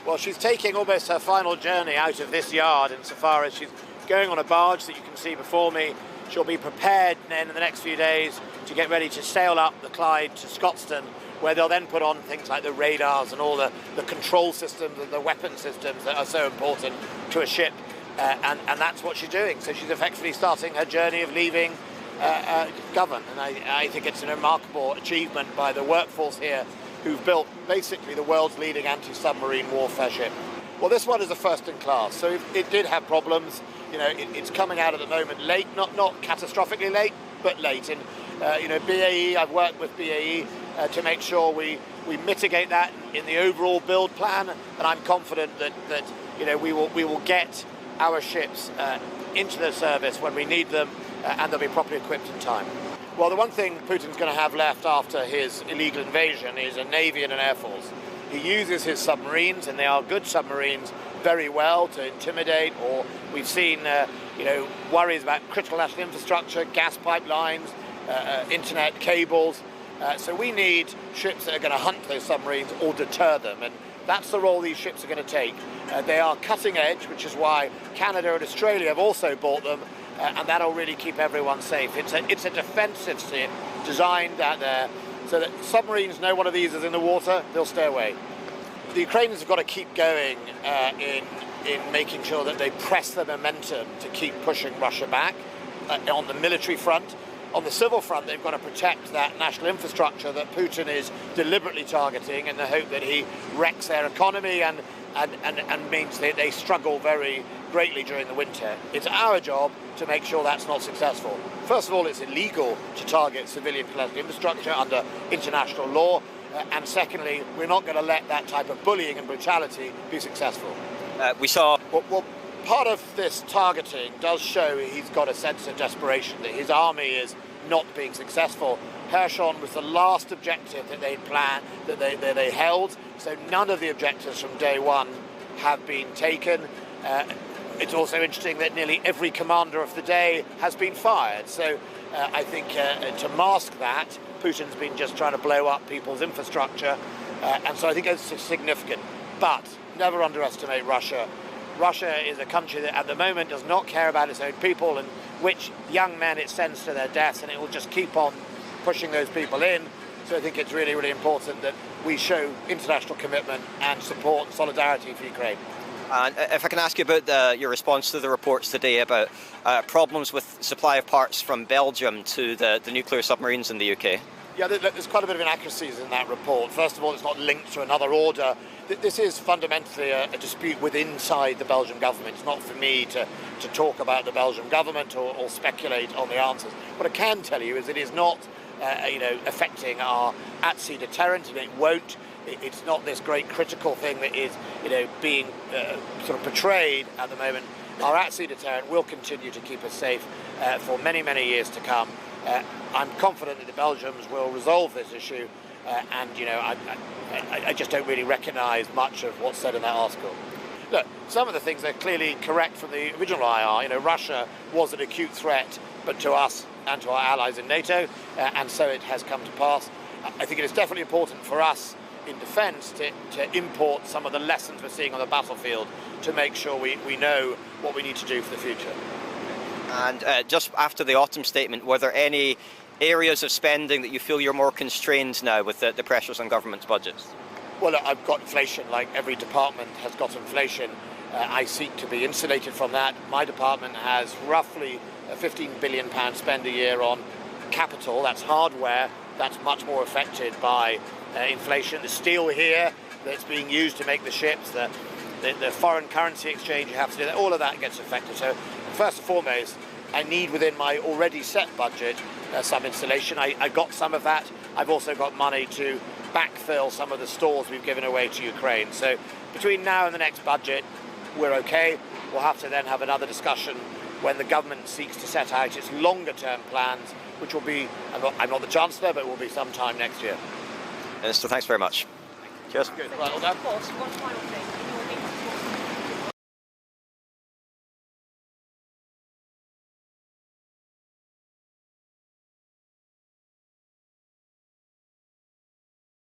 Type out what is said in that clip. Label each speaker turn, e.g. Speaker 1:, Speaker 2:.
Speaker 1: Well, she's taking almost her final journey out of this yard insofar as she's going on a barge that you can see before me. She'll be prepared then in the next few days to get ready to sail up the Clyde to Scotstoun, where they'll then put on things like the radars and all the control systems and the weapon systems that are so important to a ship. And that's what she's doing. So she's effectively starting her journey of leaving Govan. And I think it's a remarkable achievement by the workforce here who've built basically the world's leading anti-submarine warfare ship. Well, this one is a first in class. So it did have problems. You know, it's coming out at the moment late, not catastrophically late, but late. And you know, BAE, I've worked with BAE to make sure we mitigate that in the overall build plan, and I'm confident that you know we will get our ships into the service when we need them, and they'll be properly equipped in time. Well, the one thing Putin's going to have left after his illegal invasion is a navy and an air force. He uses his submarines, and they are good submarines, very well to intimidate, or we've seen you know, worries about critical national infrastructure, gas pipelines, internet cables. So we need ships that are going to hunt those submarines or deter them, and that's the role these ships are going to take. They are cutting edge, which is why Canada and Australia have also bought them, and that'll really keep everyone safe. It's a defensive ship designed out there so that submarines know one of these is in the water, they'll stay away. The Ukrainians have got to keep going in making sure that they press the momentum to keep pushing Russia back on the military front. On the civil front, they've got to protect that national infrastructure that Putin is deliberately targeting in the hope that he wrecks their economy and means that they struggle very greatly during the winter. It's our job to make sure that's not successful. First of all, it's illegal to target civilian collective infrastructure under international law. And secondly, we're not going to let that type of bullying and brutality be successful.
Speaker 2: We saw...
Speaker 1: Well, part of this targeting does show he's got a sense of desperation, that his army is not being successful. Kherson was the last objective that they'd planned, that they held, so none of the objectives from day one have been taken. It's also interesting that nearly every commander of the day has been fired, so I think to mask that, Putin's been just trying to blow up people's infrastructure, and so I think it's significant. But never underestimate Russia. Russia is a country that at the moment does not care about its own people, and which young men it sends to their deaths, and it will just keep on pushing those people in. So I think it's really, really important that we show international commitment and support and solidarity for Ukraine.
Speaker 2: And if I can ask you about your response to the reports today about problems with supply of parts from Belgium to the nuclear submarines in the UK.
Speaker 1: Yeah, there's quite a bit of inaccuracies in that report. First of all, it's not linked to another order. This is fundamentally a dispute inside the Belgian government. It's not for me to talk about the Belgian government or speculate on the answers. What I can tell you is it is not you know, affecting our at-sea deterrent, and it won't. It's not this great critical thing that is, you know, being sort of portrayed at the moment. Our at-sea deterrent will continue to keep us safe for many, many years to come. I'm confident that the Belgians will resolve this issue, and you know, I just don't really recognise much of what's said in that article. Look, some of the things are clearly correct from the original IR. You know, Russia was an acute threat, but to us and to our allies in NATO, and so it has come to pass. I think it is definitely important for us in defence to import some of the lessons we're seeing on the battlefield to make sure we know what we need to do for the future.
Speaker 2: And just after the autumn statement, were there any areas of spending that you feel you're more constrained now with the pressures on government's budgets?
Speaker 1: Well, look, I've got inflation, like every department has got inflation. I seek to be insulated from that. My department has roughly a £15 billion spend a year on capital, that's hardware, that's much more affected by inflation. The steel here that's being used to make the ships, the foreign currency exchange you have to do, all of that gets affected. So first and foremost, I need within my already set budget some insulation. I got some of that. I've also got money to backfill some of the stores we've given away to Ukraine. So between now and the next budget, we're okay. We'll have to then have another discussion when the government seeks to set out its longer term plans, which will be, I'm not the Chancellor, but it will be sometime next year.
Speaker 2: Minister, thanks very much. Cheers.
Speaker 1: Good. Well done.
Speaker 3: Of course, one final thing.